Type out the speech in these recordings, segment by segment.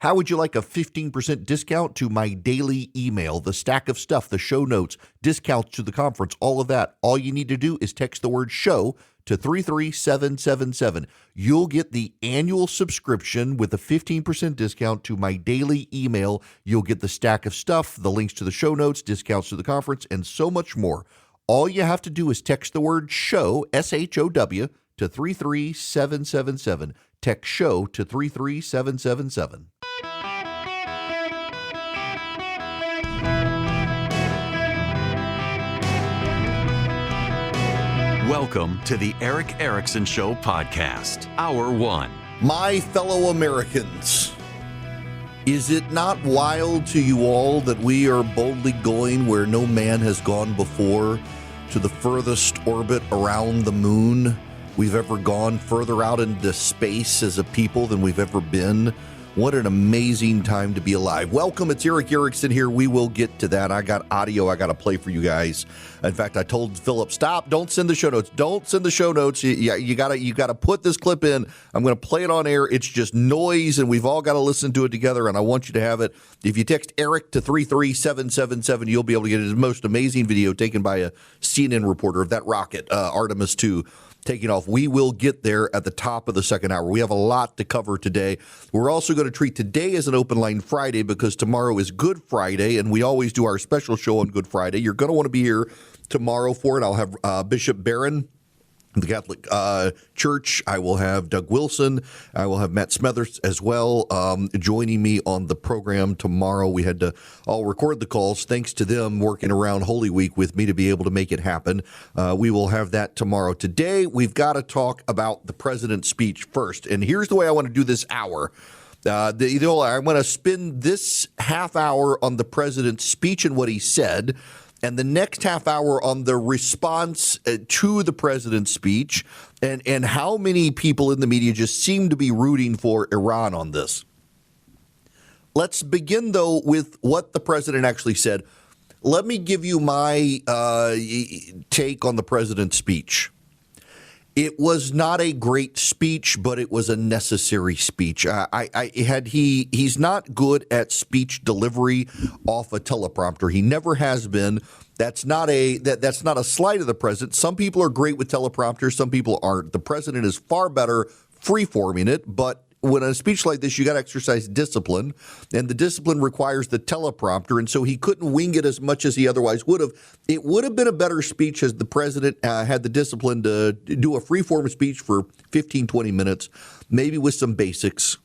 How would you like a 15% discount to my daily email, the stack of stuff, the show notes, discounts to the conference, all of that? All you need to do is text the word show to 33777. You'll get the annual subscription with a 15% discount to my daily email. You'll get the stack of stuff, the links to the show notes, discounts to the conference, and so much more. All you have to do is text the word show, SHOW, to 33777. Text show to 33777. Welcome to the Eric Erickson Show podcast, Hour 1. My fellow Americans, is it not wild to you all that we are boldly going where no man has gone before, to the furthest orbit around the moon? We've ever gone further out into space as a people than we've ever been. What an amazing time to be alive. Welcome, it's Eric Erickson here. We will get to that. I got audio I got to play for you guys. In fact, I told Philip, stop, don't send the show notes. Don't send the show notes. You gotta put this clip in. I'm going to play it on air. It's just noise, and we've all got to listen to it together, and I want you to have it. If you text Eric to 33777, you'll be able to get his most amazing video taken by a CNN reporter of that rocket, Artemis 2. Taking off. We will get there at the top of the second hour. We have a lot to cover today. We're also going to treat today as an open line Friday because tomorrow is Good Friday, and we always do our special show on Good Friday. You're going to want to be here tomorrow for it. I'll have Bishop Barron, the Catholic Church. I will have Doug Wilson. I will have Matt Smethers as well joining me on the program tomorrow. We had to all record the calls, thanks to them working around Holy Week with me to be able to make it happen. We will have that tomorrow. Today, we've got to talk about the president's speech first. And here's the way I want to do this hour. I want to spend this half hour on the president's speech and what he said, and the next half hour on the response to the president's speech and how many people in the media just seem to be rooting for Iran on this. Let's begin, though, with what the president actually said. Let me give you my take on the president's speech. It was not a great speech, but it was a necessary speech. He's not good at speech delivery off a teleprompter. He never has been. That's not a slight of the president. Some people are great with teleprompters. Some people aren't. The president is far better free-forming it, but when a speech like this, you got to exercise discipline, and the discipline requires the teleprompter, and so he couldn't wing it as much as he otherwise would have. It would have been a better speech as the president had the discipline to do a free-form speech for 15, 20 minutes, maybe with some basics.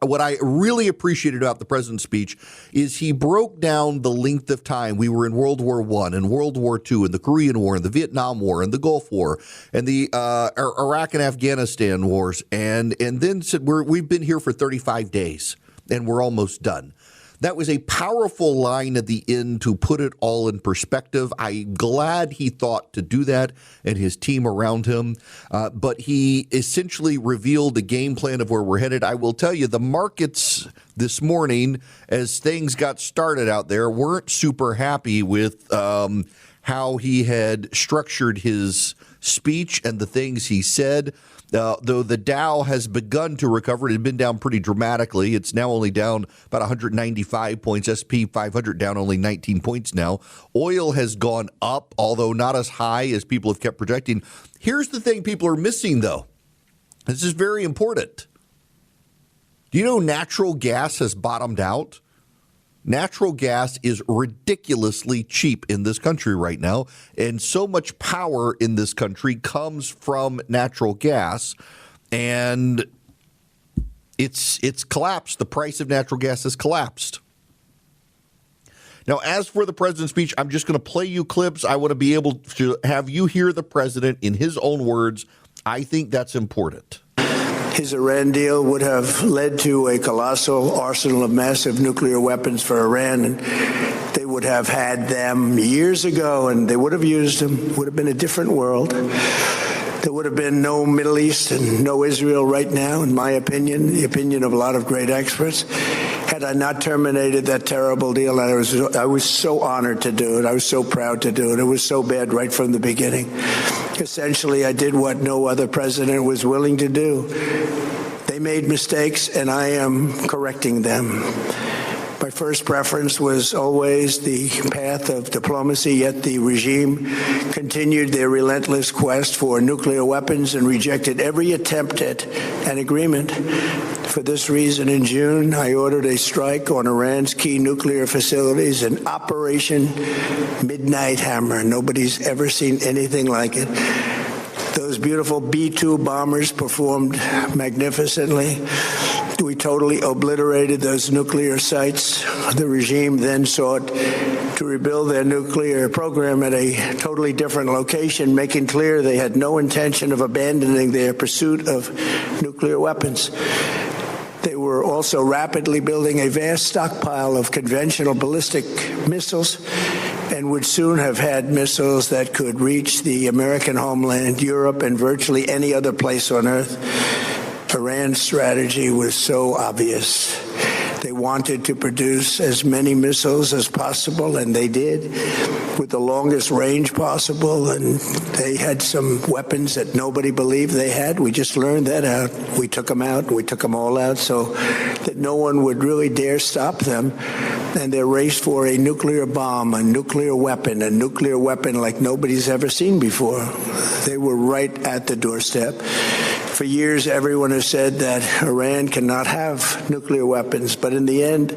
What I really appreciated about the president's speech is he broke down the length of time. We were in World War I and World War II and the Korean War and the Vietnam War and the Gulf War and the Iraq and Afghanistan wars, and then said we've been here for 35 days and we're almost done. That was a powerful line at the end to put it all in perspective. I'm glad he thought to do that and his team around him. But he essentially revealed the game plan of where we're headed. I will tell you, the markets this morning, as things got started out there, weren't super happy with how he had structured his speech and the things he said. Though the Dow has begun to recover, it had been down pretty dramatically. It's now only down about 195 points. S&P 500 down only 19 points now. Oil has gone up, although not as high as people have kept projecting. Here's the thing people are missing, though. This is very important. Do you know natural gas has bottomed out? Natural gas is ridiculously cheap in this country right now, and so much power in this country comes from natural gas, and it's collapsed. The price of natural gas has collapsed. Now, as for the president's speech, I'm just going to play you clips. I want to be able to have you hear the president in his own words. I think that's important. His Iran deal would have led to a colossal arsenal of massive nuclear weapons for Iran, and they would have had them years ago, and they would have used them. It would have been a different world. There would have been no Middle East and no Israel right now, in my opinion, the opinion of a lot of great experts, had I not terminated that terrible deal. I was so honored to do it. I was so proud to do it. It was so bad right from the beginning. Essentially, I did what no other president was willing to do. They made mistakes, and I am correcting them. My first preference was always the path of diplomacy, yet the regime continued their relentless quest for nuclear weapons and rejected every attempt at an agreement. For this reason, in June, I ordered a strike on Iran's key nuclear facilities, an Operation Midnight Hammer. Nobody's ever seen anything like it. Those beautiful B-2 bombers performed magnificently. We totally obliterated those nuclear sites. The regime then sought to rebuild their nuclear program at a totally different location, making clear they had no intention of abandoning their pursuit of nuclear weapons. They were also rapidly building a vast stockpile of conventional ballistic missiles and would soon have had missiles that could reach the American homeland, Europe, and virtually any other place on Earth. Iran's strategy was so obvious. They wanted to produce as many missiles as possible, and they did, with the longest range possible, and they had some weapons that nobody believed they had. We just learned that out. We took them out. We took them all out so that no one would really dare stop them. And their race for a nuclear bomb, a nuclear weapon like nobody's ever seen before. They were right at the doorstep. For years, everyone has said that Iran cannot have nuclear weapons, but in the end,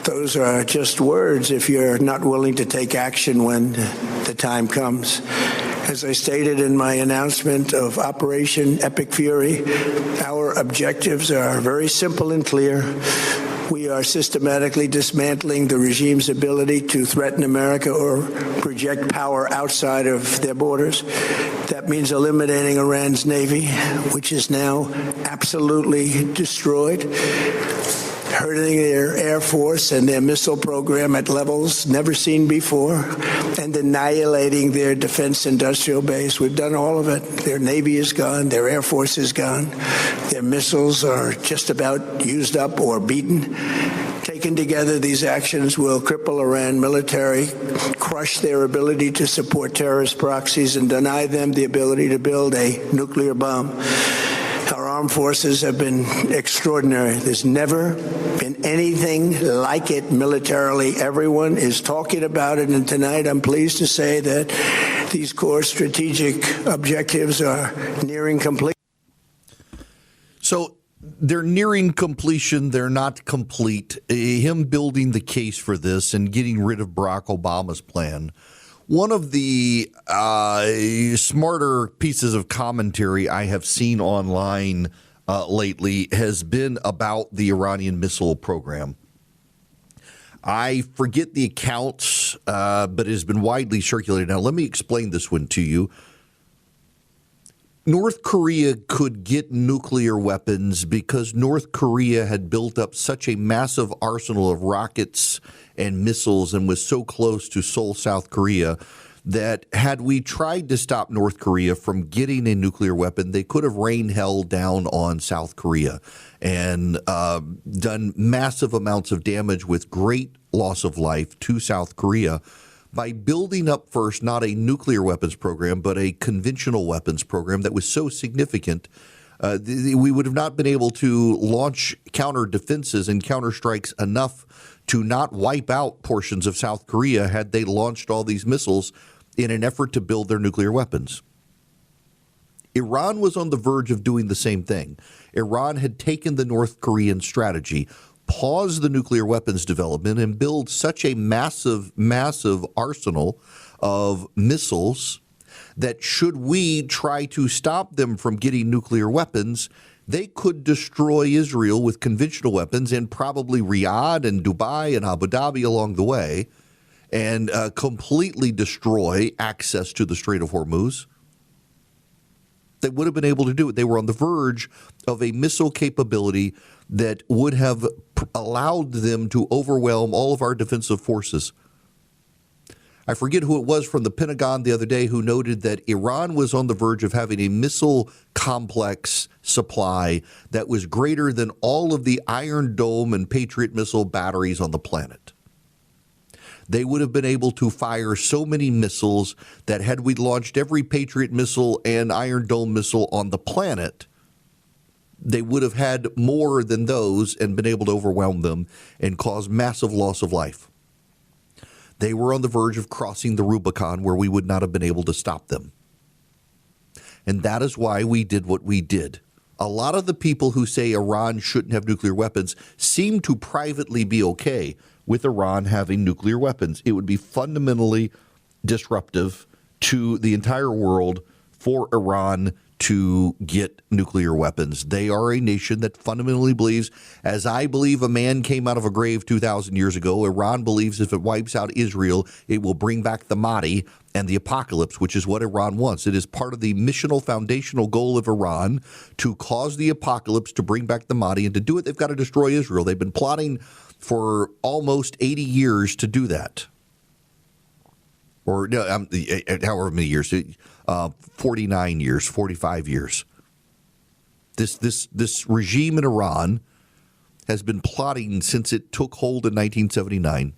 those are just words if you're not willing to take action when the time comes. As I stated in my announcement of Operation Epic Fury, our objectives are very simple and clear. We are systematically dismantling the regime's ability to threaten America or project power outside of their borders. That means eliminating Iran's Navy, which is now absolutely destroyed, hurting their Air Force and their missile program at levels never seen before, and annihilating their defense industrial base. We've done all of it. Their Navy is gone. Their Air Force is gone. Their missiles are just about used up or beaten. Taken together, these actions will cripple Iran military, crush their ability to support terrorist proxies, and deny them the ability to build a nuclear bomb. Our armed forces have been extraordinary. There's never been anything like it militarily. Everyone is talking about it, and tonight I'm pleased to say that these core strategic objectives are nearing completion. So they're nearing completion. They're not complete. Him building the case for this and getting rid of Barack Obama's plan. One of the smarter pieces of commentary I have seen online lately has been about the Iranian missile program. I forget the accounts, but it has been widely circulated. Now, let me explain this one to you. North Korea could get nuclear weapons because North Korea had built up such a massive arsenal of rockets and missiles and was so close to Seoul, South Korea, that had we tried to stop North Korea from getting a nuclear weapon, they could have rained hell down on South Korea and done massive amounts of damage with great loss of life to South Korea by building up first not a nuclear weapons program, but a conventional weapons program that was so significant. We would have not been able to launch counter defenses and counterstrikes enough to not wipe out portions of South Korea had they launched all these missiles in an effort to build their nuclear weapons. Iran was on the verge of doing the same thing. Iran had taken the North Korean strategy, pause the nuclear weapons development, and build such a massive arsenal of missiles that should we try to stop them from getting nuclear weapons, they could destroy Israel with conventional weapons and probably Riyadh and Dubai and Abu Dhabi along the way and completely destroy access to the Strait of Hormuz. They would have been able to do it. They were on the verge of a missile capability that would have allowed them to overwhelm all of our defensive forces. I forget who it was from the Pentagon the other day who noted that Iran was on the verge of having a missile complex supply that was greater than all of the Iron Dome and Patriot missile batteries on the planet. They would have been able to fire so many missiles that had we launched every Patriot missile and Iron Dome missile on the planet, they would have had more than those and been able to overwhelm them and cause massive loss of life. They were on the verge of crossing the Rubicon where we would not have been able to stop them. And that is why we did what we did. A lot of the people who say Iran shouldn't have nuclear weapons seem to privately be okay with Iran having nuclear weapons. It would be fundamentally disruptive to the entire world for Iran to get nuclear weapons. They are a nation that fundamentally believes, as I believe a man came out of a grave 2,000 years ago, Iran believes if it wipes out Israel, it will bring back the Mahdi and the apocalypse, which is what Iran wants. It is part of the missional foundational goal of Iran to cause the apocalypse, to bring back the Mahdi, and to do it, they've got to destroy Israel. They've been plotting for almost 80 years to do that. Or no, however many years, 49 years, 45 years. This regime in Iran has been plotting since it took hold in 1979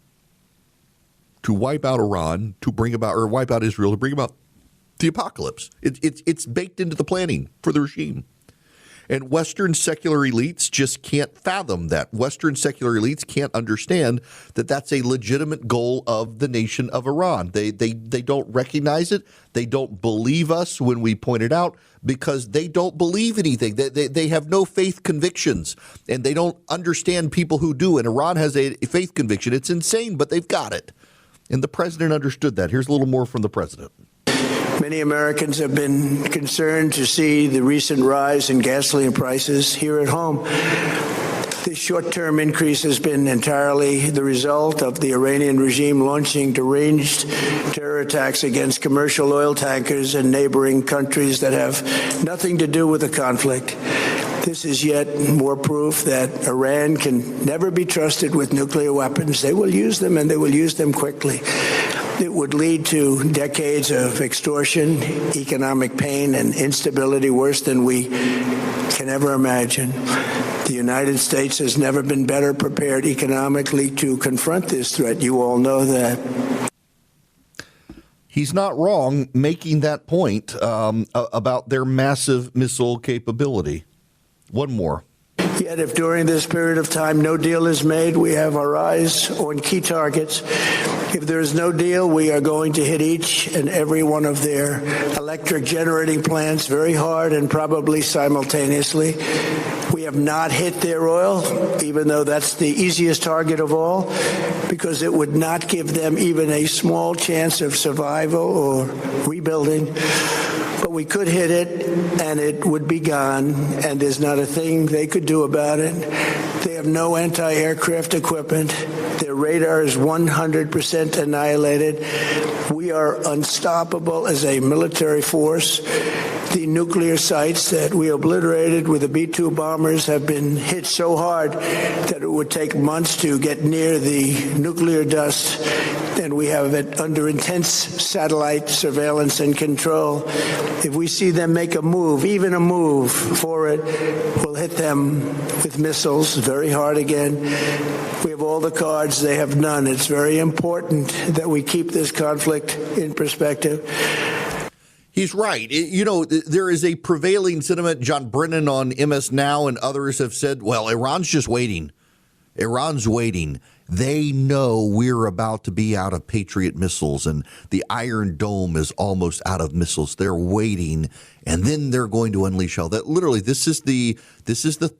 to wipe out Iran, to bring about, or wipe out Israel, to bring about the apocalypse. It's baked into the planning for the regime. And Western secular elites just can't fathom that. Western secular elites can't understand that that's a legitimate goal of the nation of Iran. They don't recognize it. They don't believe us when we point it out because they don't believe anything. They have no faith convictions, and they don't understand people who do. And Iran has a faith conviction. It's insane, but they've got it. And the president understood that. Here's a little more from the president. Many Americans have been concerned to see the recent rise in gasoline prices here at home. This short-term increase has been entirely the result of the Iranian regime launching deranged terror attacks against commercial oil tankers in neighboring countries that have nothing to do with the conflict. This is yet more proof that Iran can never be trusted with nuclear weapons. They will use them, and they will use them quickly. It would lead to decades of extortion, economic pain, and instability worse than we can ever imagine. The United States has never been better prepared economically to confront this threat. You all know that. He's not wrong making that point about their massive missile capability. One more. Yet if during this period of time no deal is made, we have our eyes on key targets. If there is no deal, we are going to hit each and every one of their electric generating plants very hard and probably simultaneously. We have not hit their oil, even though that's the easiest target of all, because it would not give them even a small chance of survival or rebuilding. But we could hit it, and it would be gone, and there's not a thing they could do about it. They have no anti-aircraft equipment. Their radar is 100% annihilated. We are unstoppable as a military force. The nuclear sites that we obliterated with the B-2 bombers have been hit so hard that it would take months to get near the nuclear dust, and we have it under intense satellite surveillance and control. If we see them make a move, even a move for it, we'll hit them with missiles very hard again. We have all the cards. They have none. It's very important that we keep this conflict in perspective. He's right. You know, there is a prevailing sentiment. John Brennan on MS Now and others have said, well, Iran's just waiting. Iran's waiting. They know we're about to be out of Patriot missiles and the Iron Dome is almost out of missiles. They're waiting, and then they're going to unleash hell. That literally, this is the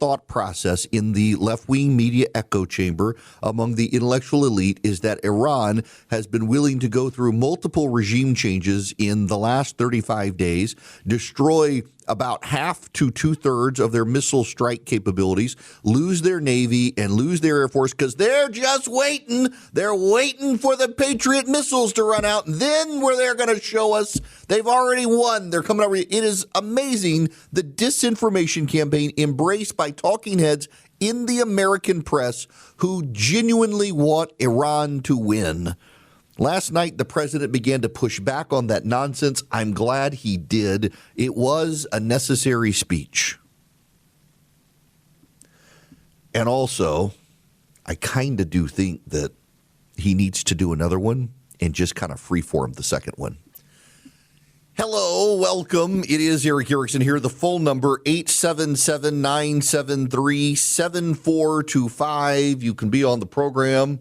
thought process in the left-wing media echo chamber among the intellectual elite, is that Iran has been willing to go through multiple regime changes in the last 35 days, destroy about half to two-thirds of their missile strike capabilities, lose their Navy and lose their Air Force because they're just waiting. They're waiting for the Patriot missiles to run out. And then where they're going to show us they've already won. They're coming over. It is amazing the disinformation campaign embraced by talking heads in the American press who genuinely want Iran to win. Last night, the president began to push back on that nonsense. I'm glad he did. It was a necessary speech. And also, I kind of do think that he needs to do another one and just kind of freeform the second one. Hello, welcome. It is Eric Erickson here. The phone number, 877-973-7425. You can be on the program.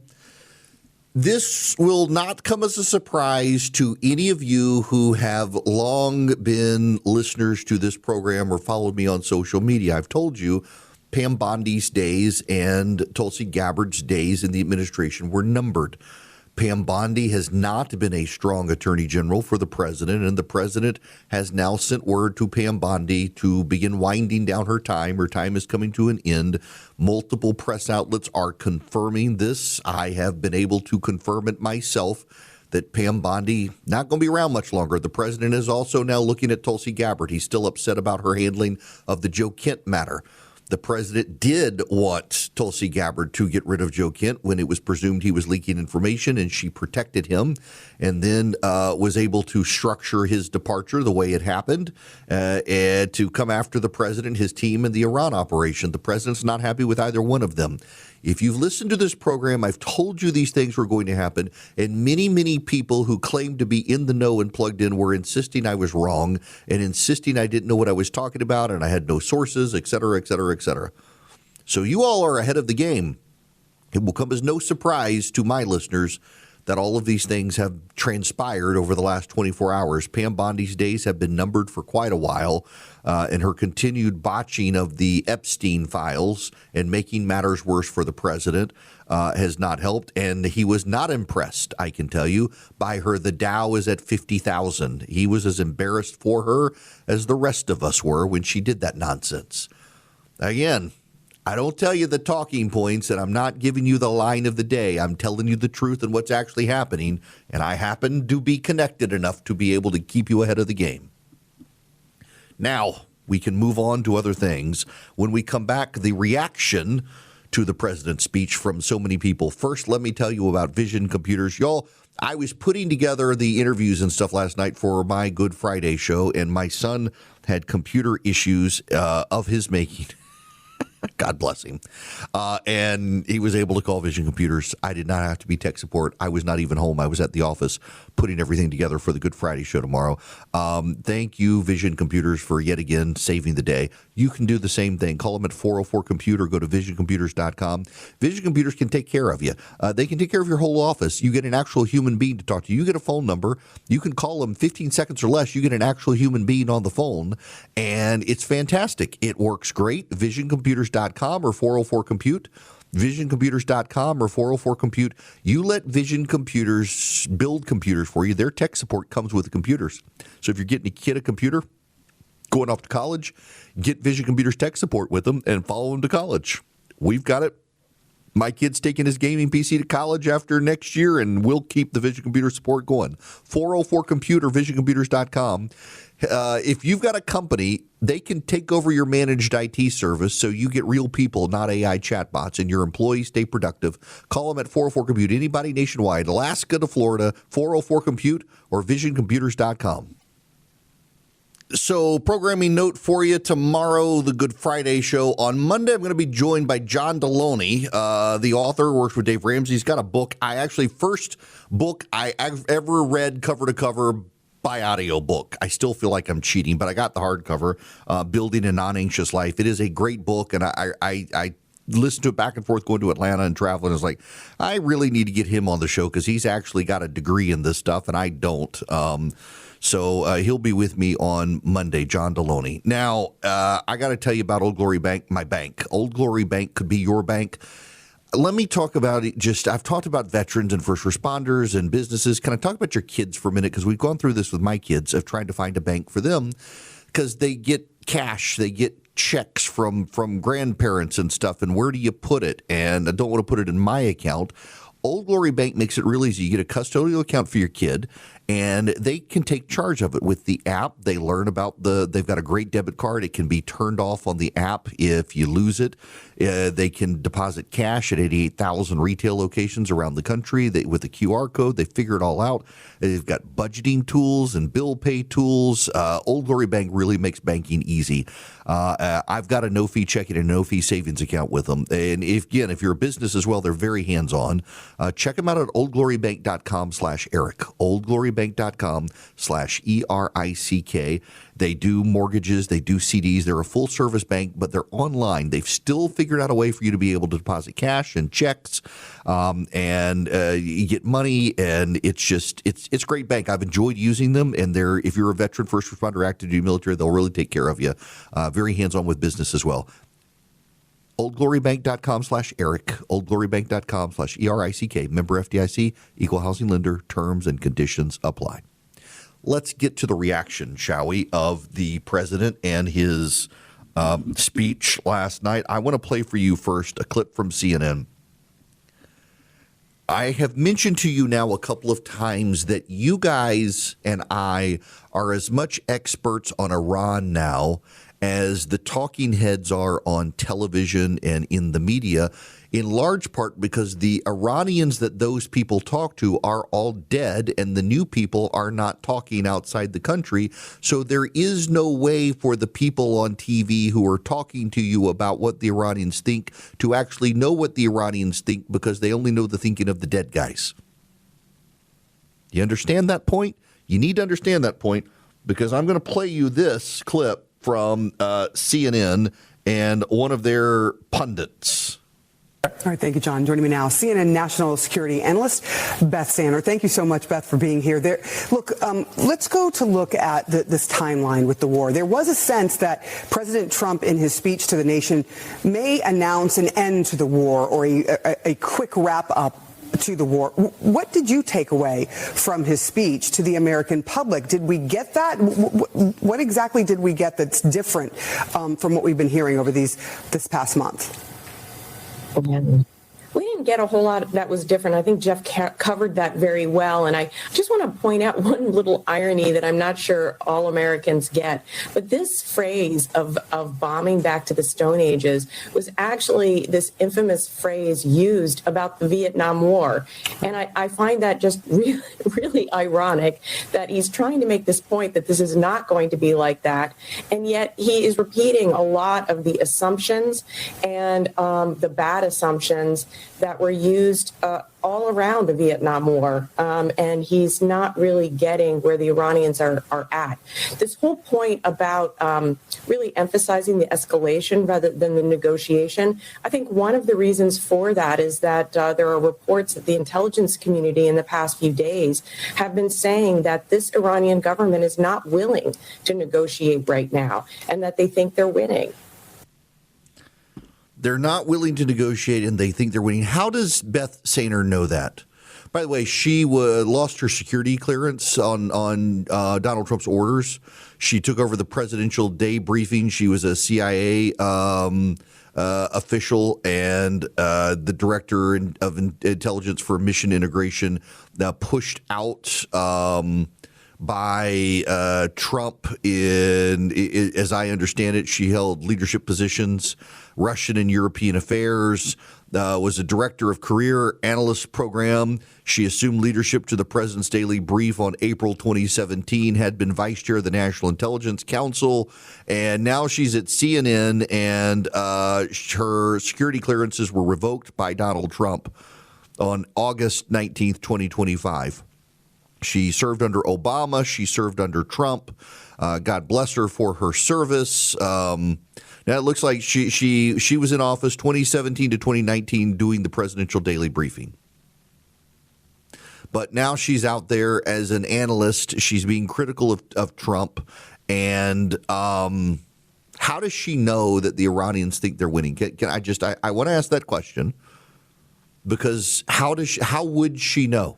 This will not come as a surprise to any of you who have long been listeners to this program or followed me on social media. I've told you Pam Bondi's days and Tulsi Gabbard's days in the administration were numbered. Pam Bondi has not been a strong attorney general for the president, and the president has now sent word to Pam Bondi to begin winding down her time. Her time is coming to an end. Multiple press outlets are confirming this. I have been able to confirm it myself that Pam Bondi not going to be around much longer. The president is also now looking at Tulsi Gabbard. He's still upset about her handling of the Joe Kent matter. The president did want Tulsi Gabbard to get rid of Joe Kent when it was presumed he was leaking information, and she protected him and then was able to structure his departure the way it happened and to come after the president, his team, and the Iran operation. The president's not happy with either one of them. If you've listened to this program, I've told you these things were going to happen, and many, many people who claimed to be in the know and plugged in were insisting I was wrong and insisting I didn't know what I was talking about and I had no sources, et cetera, et cetera, et cetera. So you all are ahead of the game. It will come as no surprise to my listeners that all of these things have transpired over the last 24 hours. Pam Bondi's days have been numbered for quite a while, and her continued botching of the Epstein files and making matters worse for the president has not helped, and he was not impressed, I can tell you, by her. The Dow is at 50,000. He was as embarrassed for her as the rest of us were when she did that nonsense. Again, I don't tell you the talking points, and I'm not giving you the line of the day. I'm telling you the truth and what's actually happening, and I happen to be connected enough to be able to keep you ahead of the game. Now, we can move on to other things. When we come back, the reaction to the president's speech from so many people. First, let me tell you about Vision Computers. Y'all, I was putting together the interviews and stuff last night for my Good Friday show, and my son had computer issues of his making. God bless him. And he was able to call Vision Computers. I did not have to be tech support. I was not even home. I was at the office putting everything together for the Good Friday show tomorrow. Thank you, Vision Computers, for yet again saving the day. You can do the same thing. Call them at 404-COMPUTER. Go to visioncomputers.com. Vision Computers can take care of you. They can take care of your whole office. You get an actual human being to talk to. You get a phone number. You can call them 15 seconds or less. You get an actual human being on the phone, and it's fantastic. It works great. Visioncomputers.com or 404-COMPUTE. Visioncomputers.com or 404-COMPUTE. You let Vision Computers build computers for you. Their tech support comes with the computers. So if you're getting a kid a computer, going off to college, get Vision Computers tech support with them and follow them to college. We've got it. My kid's taking his gaming PC to college after next year, and we'll keep the Vision Computer support going. 404-COMPUTE or visioncomputers.com. If you've got a company, they can take over your managed IT service so you get real people, not AI chatbots, and your employees stay productive. Call them at 404-COMPUTE. Anybody nationwide, Alaska to Florida, 404-COMPUTE or visioncomputers.com. So, programming note for you tomorrow, the Good Friday show. On Monday, I'm going to be joined by John Deloney, the author, works with Dave Ramsey. He's got a book. First book I ever read cover to cover by audio book. I still feel like I'm cheating, but I got the hardcover, Building a Non-Anxious Life. It is a great book, and I listened to it back and forth going to Atlanta and traveling. I was like, I really need to get him on the show because he's actually got a degree in this stuff, and I don't. So he'll be with me on Monday, John Deloney. Now, I got to tell you about Old Glory Bank, my bank. Old Glory Bank could be your bank. Let me talk about it. I've talked about veterans and first responders and businesses. Can I talk about your kids for a minute? Because we've gone through this with my kids of trying to find a bank for them because they get cash, they get checks from grandparents and stuff. And where do you put it? And I don't want to put it in my account. Old Glory Bank makes it real easy. You get a custodial account for your kid, and they can take charge of it with the app. They learn about they've got a great debit card. It can be turned off on the app if you lose it. They can deposit cash at 88,000 retail locations around the country with a QR code. They figure it all out. They've got budgeting tools and bill pay tools. Old Glory Bank really makes banking easy. I've got a no-fee checking and no-fee savings account with them. And if you're a business as well, they're very hands-on. Check them out at oldglorybank.com/Eric. Oldglorybank.com/Eric. oldglorybank.com/ERICK. They do mortgages, they do CDs. They're a full-service bank, but they're online. They've still figured out a way for you to be able to deposit cash and checks, and you get money, and it's a great bank. I've enjoyed using them, and if you're a veteran, first responder, active duty military, they'll really take care of you. Very hands-on with business as well. oldglorybank.com/Eric, oldglorybank.com/ERICK. Member FDIC, equal housing lender. Terms and conditions apply. Let's get to the reaction, shall we, of the president and his speech last night. I want to play for you first a clip from CNN. I have mentioned to you now a couple of times that you guys and I are as much experts on Iran now as the talking heads are on television and in the media, in large part because the Iranians that those people talk to are all dead and the new people are not talking outside the country. So there is no way for the people on TV who are talking to you about what the Iranians think to actually know what the Iranians think, because they only know the thinking of the dead guys. You understand that point? You need to understand that point, because I'm going to play you this clip from CNN and one of their pundits. All right, thank you, John. Joining me now, CNN national security analyst Beth Sander. Thank you so much, Beth, for being here. Let's go to look at this timeline with the war. There was a sense that President Trump, in his speech to the nation, may announce an end to the war or a quick wrap-up to the war. What did you take away from his speech to the American public? Did we get that? What exactly did we get that's different from what we've been hearing over this past month? We didn't get a whole lot that was different. I think Jeff covered that very well. And I just want to point out one little irony that I'm not sure all Americans get. But this phrase of bombing back to the Stone Ages was actually this infamous phrase used about the Vietnam War. And I find that just really, really ironic that he's trying to make this point that this is not going to be like that. And yet he is repeating a lot of the assumptions and the bad assumptions that were used all around the Vietnam War, and he's not really getting where the Iranians are at. This whole point about really emphasizing the escalation rather than the negotiation, I think one of the reasons for that is that there are reports that the intelligence community in the past few days have been saying that this Iranian government is not willing to negotiate right now, and that they think they're winning. They're not willing to negotiate, and they think they're winning. How does Beth Sander know that? By the way, she lost her security clearance on Donald Trump's orders. She took over the presidential day briefing. She was a CIA official and the director of intelligence for mission integration, pushed out by Trump. As I understand it, she held leadership positions, Russian and European affairs, was a director of career analyst program. She assumed leadership to the president's daily brief on April 2017, had been vice chair of the National Intelligence Council, and now she's at CNN, and her security clearances were revoked by Donald Trump on August 19th, 2025. She served under Obama. She served under Trump. God bless her for her service. Now it looks like she was in office 2017 to 2019 doing the presidential daily briefing. But now she's out there as an analyst. She's being critical of Trump. And how does she know that the Iranians think they're winning? I want to ask that question, because how would she know?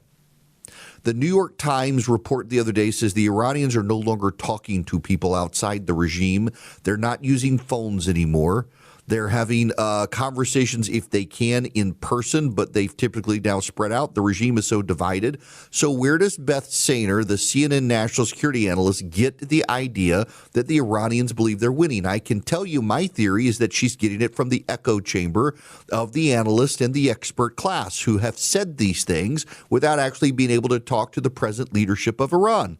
The New York Times report the other day says the Iranians are no longer talking to people outside the regime. They're not using phones anymore. They're having conversations, if they can, in person, but they've typically now spread out. The regime is so divided. So where does Beth Sander, the CNN national security analyst, get the idea that the Iranians believe they're winning? I can tell you my theory is that she's getting it from the echo chamber of the analyst and the expert class who have said these things without actually being able to talk to the present leadership of Iran.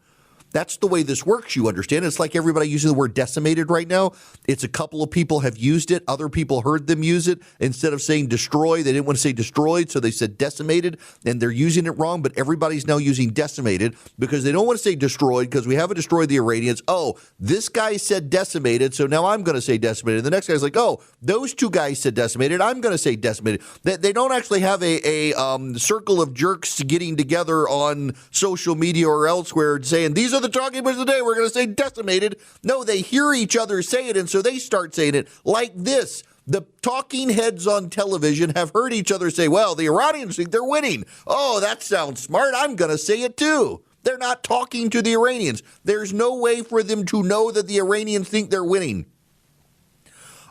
That's the way this works, you understand. It's like everybody using the word decimated right now. It's a couple of people have used it. Other people heard them use it. Instead of saying destroy, they didn't want to say destroyed, so they said decimated, and they're using it wrong. But everybody's now using decimated because they don't want to say destroyed because we haven't destroyed the Iranians. Oh, this guy said decimated, so now I'm going to say decimated. The next guy's like, oh, those two guys said decimated. I'm going to say decimated. They don't actually have a circle of jerks getting together on social media or elsewhere saying, these are the talking points of the day, we're going to say decimated. No, they hear each other say it, and so they start saying it like this. The talking heads on television have heard each other say, well, the Iranians think they're winning. Oh, that sounds smart. I'm going to say it too. They're not talking to the Iranians. There's no way for them to know that the Iranians think they're winning.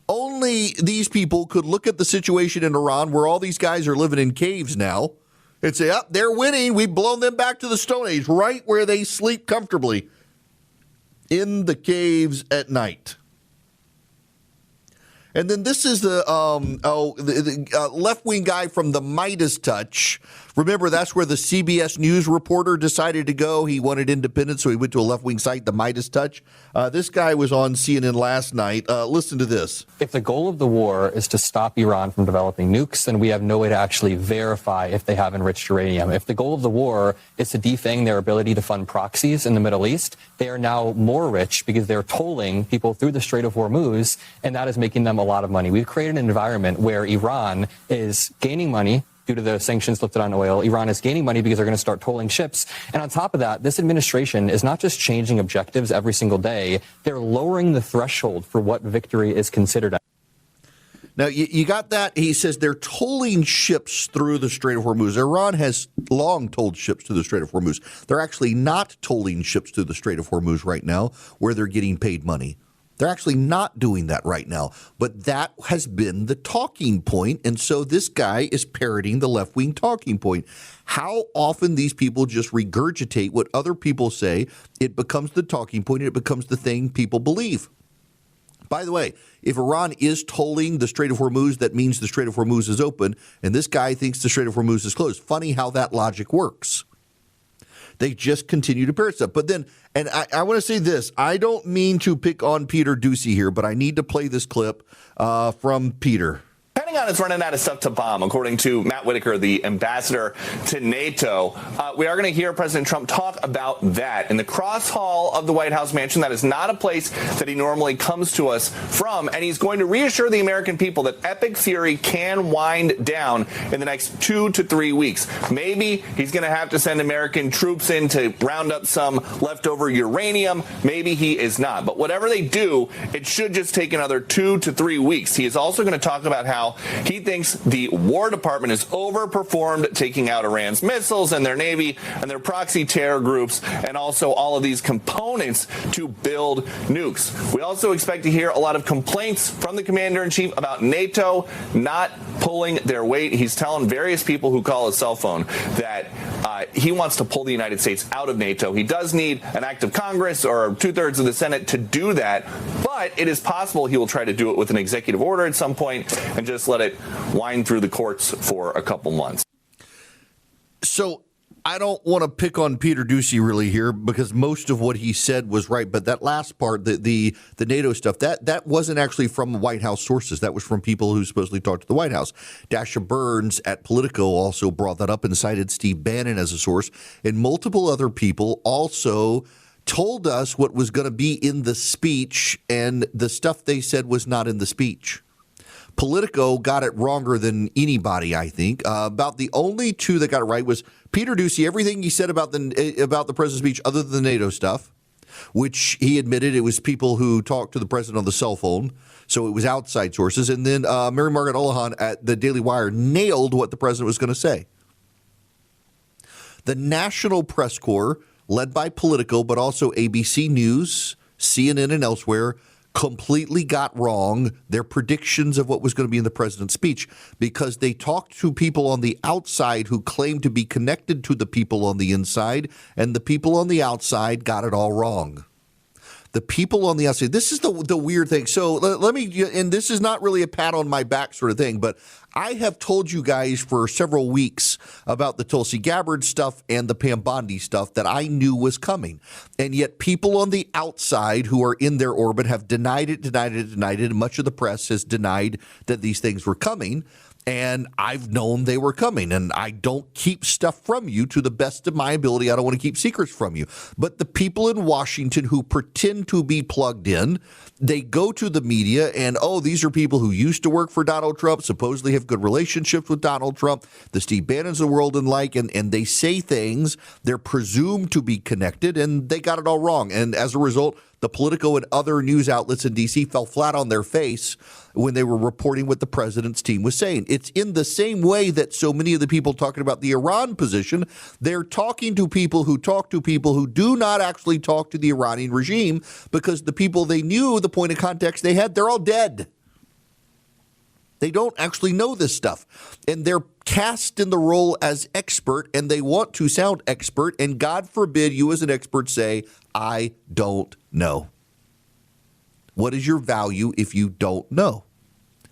Only these people could look at the situation in Iran where all these guys are living in caves now and say, oh, they're winning. We've blown them back to the Stone Age, right where they sleep comfortably in the caves at night. And then this is the left-wing guy from the Midas Touch. Remember, that's where the CBS News reporter decided to go. He wanted independence, so he went to a left-wing site, the Midas Touch. This guy was on CNN last night. Listen to this. If the goal of the war is to stop Iran from developing nukes, then we have no way to actually verify if they have enriched uranium. If the goal of the war is to defang their ability to fund proxies in the Middle East, they are now more rich because they're tolling people through the Strait of Hormuz, and that is making them a lot of money. We've created an environment where Iran is gaining money due to the sanctions lifted on oil. Iran is gaining money because they're going to start tolling ships. And on top of that, this administration is not just changing objectives every single day, they're lowering the threshold for what victory is considered. Now, you got that. He says they're tolling ships through the Strait of Hormuz. Iran has long tolled ships through the Strait of Hormuz. They're actually not tolling ships through the Strait of Hormuz right now where they're getting paid money. They're actually not doing that right now. But that has been the talking point. And so this guy is parroting the left-wing talking point. How often these people just regurgitate what other people say, it becomes the talking point, and it becomes the thing people believe. By the way, if Iran is tolling the Strait of Hormuz, that means the Strait of Hormuz is open, and this guy thinks the Strait of Hormuz is closed. Funny how that logic works. They just continue to parrot stuff. But then, and I want to say this, I don't mean to pick on Peter Doocy here, but I need to play this clip from Peter. Pentagon is running out of stuff to bomb, according to Matt Whitaker, the ambassador to NATO. We are going to hear President Trump talk about that in the cross hall of the White House mansion. That is not a place that he normally comes to us from. And he's going to reassure the American people that epic fury can wind down in the next 2 to 3 weeks. Maybe he's going to have to send American troops in to round up some leftover uranium. Maybe he is not. But whatever they do, it should just take another 2 to 3 weeks. He is also going to talk about how he thinks the War Department has overperformed taking out Iran's missiles and their Navy and their proxy terror groups and also all of these components to build nukes. We also expect to hear a lot of complaints from the commander-in-chief about NATO not pulling their weight. He's telling various people who call his cell phone that he wants to pull the United States out of NATO. He does need an act of Congress or 2/3 of the Senate to do that, but it is possible he will try to do it with an executive order at some point and just let it wind through the courts for a couple months. So I don't want to pick on Peter Doocy really here because most of what he said was right. But that last part, the NATO stuff, that wasn't actually from White House sources. That was from people who supposedly talked to the White House. Dasha Burns at Politico also brought that up and cited Steve Bannon as a source. And multiple other people also told us what was going to be in the speech, and the stuff they said was not in the speech. Politico got it wronger than anybody, I think. About the only two that got it right was Peter Doocy. Everything he said about the president's speech, other than the NATO stuff, which he admitted it was people who talked to the president on the cell phone, so it was outside sources. And then Mary Margaret Olohan at the Daily Wire nailed what the president was going to say. The National Press Corps, led by Politico, but also ABC News, CNN, and elsewhere, completely got wrong their predictions of what was going to be in the president's speech because they talked to people on the outside who claimed to be connected to the people on the inside, and the people on the outside got it all wrong. The people on the outside, this is the weird thing. So let me, and this is not really a pat on my back sort of thing, but I have told you guys for several weeks about the Tulsi Gabbard stuff and the Pam Bondi stuff that I knew was coming. And yet people on the outside who are in their orbit have denied it. And much of the press has denied that these things were coming. And I've known they were coming, and I don't keep stuff from you to the best of my ability. I don't want to keep secrets from you. But the people in Washington who pretend to be plugged in, they go to the media and, oh, these are people who used to work for Donald Trump, supposedly have good relationships with Donald Trump, the Steve Bannons of the world and like, and they say things, they're presumed to be connected, and they got it all wrong. And as a result, the Politico and other news outlets in D.C. fell flat on their face when they were reporting what the president's team was saying. It's in the same way that so many of the people talking about the Iran position, they're talking to people who talk to people who do not actually talk to the Iranian regime, because the people they knew, the point of context they had, they're all dead. They don't actually know this stuff, and they're cast in the role as expert, and they want to sound expert, and God forbid you as an expert say, I don't know. What is your value if you don't know?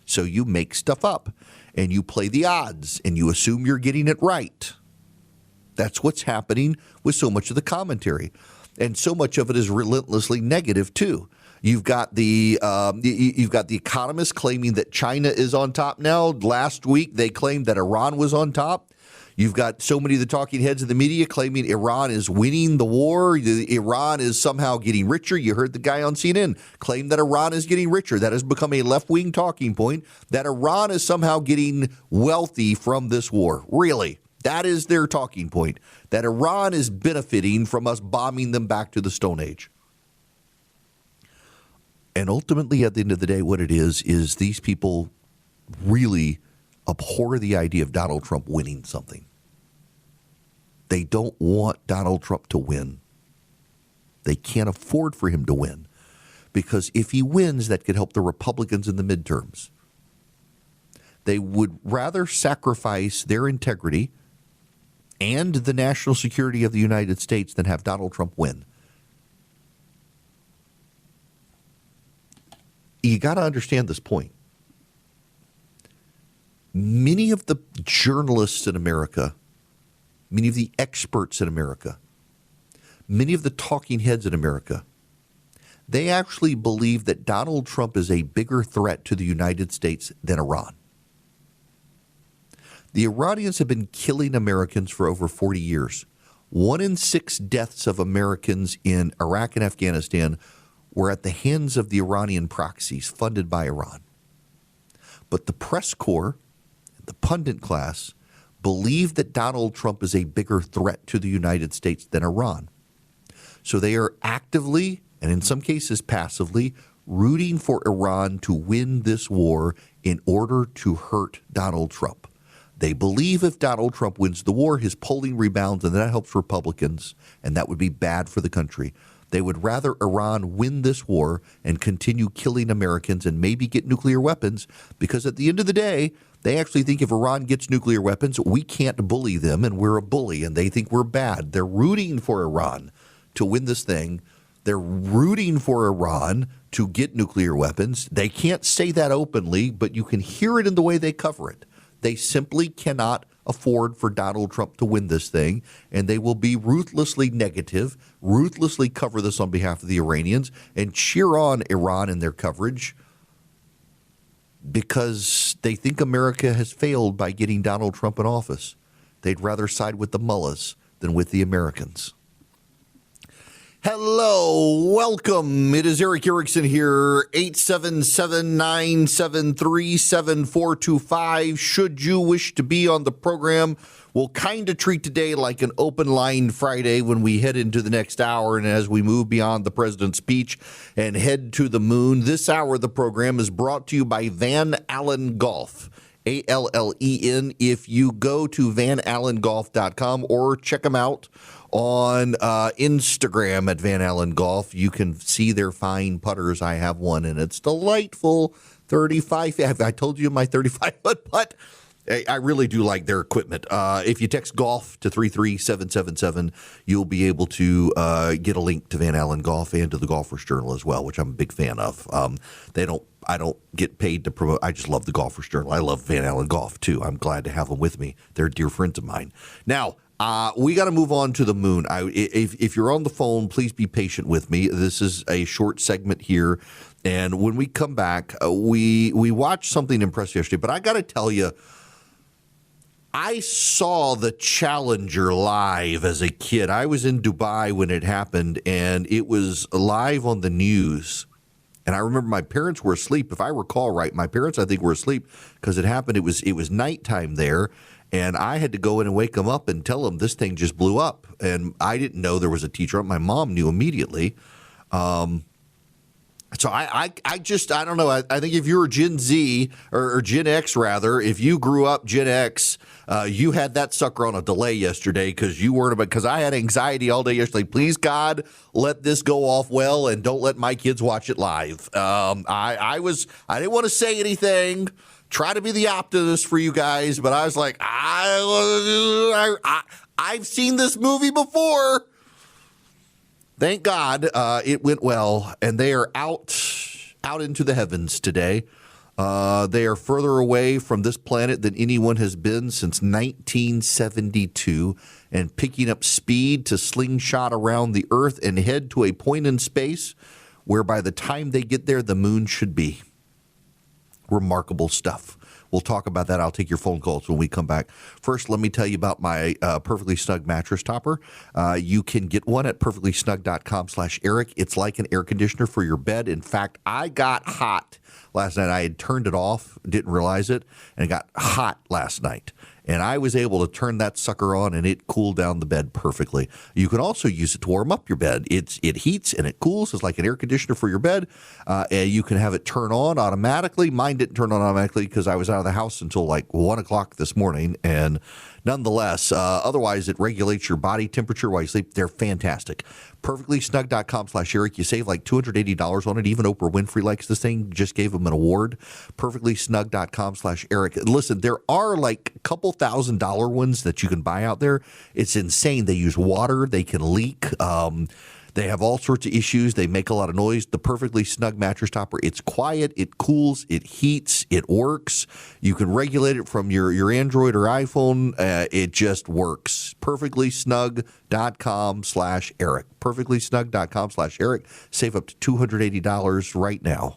So you make stuff up, and you play the odds, and you assume you're getting it right. That's what's happening with so much of the commentary, and so much of it is relentlessly negative too. You've got the economists claiming that China is on top now. Last week, they claimed that Iran was on top. You've got so many of the talking heads of the media claiming Iran is winning the war. Iran is somehow getting richer. You heard the guy on CNN claim that Iran is getting richer. That has become a left-wing talking point, that Iran is somehow getting wealthy from this war. Really, that is their talking point, that Iran is benefiting from us bombing them back to the Stone Age. And ultimately, at the end of the day, what it is these people really abhor the idea of Donald Trump winning something. They don't want Donald Trump to win. They can't afford for him to win, because if he wins, that could help the Republicans in the midterms. They would rather sacrifice their integrity and the national security of the United States than have Donald Trump win. You got to understand this point. Many of the journalists in America, many of the experts in America, many of the talking heads in America, they actually believe that Donald Trump is a bigger threat to the United States than Iran. The Iranians have been killing Americans for over 40 years. 1 in 6 deaths of Americans in Iraq and Afghanistan were at the hands of the Iranian proxies funded by Iran. But the press corps, the pundit class, believe that Donald Trump is a bigger threat to the United States than Iran. So they are actively, and in some cases passively, rooting for Iran to win this war in order to hurt Donald Trump. They believe if Donald Trump wins the war, his polling rebounds, and that helps Republicans, and that would be bad for the country. They would rather Iran win this war and continue killing Americans and maybe get nuclear weapons, because at the end of the day, they actually think if Iran gets nuclear weapons, we can't bully them and we're a bully, and they think we're bad. They're rooting for Iran to win this thing. They're rooting for Iran to get nuclear weapons. They can't say that openly, but you can hear it in the way they cover it. They simply cannot afford for Donald Trump to win this thing, and they will be ruthlessly negative, ruthlessly cover this on behalf of the Iranians, and cheer on Iran in their coverage because they think America has failed by getting Donald Trump in office. They'd rather side with the mullahs than with the Americans. Hello, welcome. It is Eric Erickson here, 877-973-7425. Should you wish to be on the program, we'll kind of treat today like an open line Friday when we head into the next hour, and as we move beyond the president's speech and head to the moon. This hour of the program is brought to you by Van Allen Golf. ALLEN. If you go to vanallengolf.com or check them out on Instagram at Van Allen Golf, you can see their fine putters. I have one, and it's delightful. 35. I told you my 35-foot putt. I really do like their equipment. If you text golf to 33777, you'll be able to get a link to Van Allen Golf and to the Golfers Journal as well, which I'm a big fan of. I don't get paid to promote. I just love the Golfers Journal. I love Van Allen Golf too. I'm glad to have them with me. They're dear friends of mine. Now, we got to move on to the moon. If you're on the phone, please be patient with me. This is a short segment here. And when we come back, we watched something impressive yesterday. But I got to tell you, I saw the Challenger live as a kid. I was in Dubai when it happened, and it was live on the news. And I remember my parents were asleep. If I recall right, my parents, I think, were asleep because it happened. It was nighttime there, and I had to go in and wake them up and tell them this thing just blew up. And I didn't know there was a teacher. My mom knew immediately. So I don't know. I think if you were Gen Z or Gen X, rather, if you grew up Gen X, you had that sucker on a delay yesterday because you weren't about, because I had anxiety all day yesterday. Please, God, let this go off well and don't let my kids watch it live. I didn't want to say anything, try to be the optimist for you guys, but I was like, I've seen this movie before. Thank God it went well, and they are out into the heavens today. They are further away from this planet than anyone has been since 1972, and picking up speed to slingshot around the Earth and head to a point in space where by the time they get there, the moon should be. Remarkable stuff. We'll talk about that. I'll take your phone calls when we come back. First, let me tell you about my Perfectly Snug mattress topper. You can get one at perfectlysnug.com/Eric. It's like an air conditioner for your bed. In fact, I got hot last night. I had turned it off, didn't realize it, and it got hot last night. And I was able to turn that sucker on, and it cooled down the bed perfectly. You can also use it to warm up your bed. It heats and it cools. It's like an air conditioner for your bed. And you can have it turn on automatically. Mine didn't turn on automatically because I was out of the house until like 1 o'clock this morning. And nonetheless, otherwise, it regulates your body temperature while you sleep. They're fantastic. Perfectlysnug.com/Eric. You save like $280 on it. Even Oprah Winfrey likes this thing. Just gave them an award. Perfectlysnug.com/Eric. Listen, there are like a couple $1,000 ones that you can buy out there. It's insane. They use water. They can leak. They have all sorts of issues. They make a lot of noise. The Perfectly Snug mattress topper, it's quiet, it cools, it heats, it works. You can regulate it from your Android or iPhone. It just works. Perfectlysnug.com/Eric. Perfectlysnug.com/Eric. Save up to $280 right now.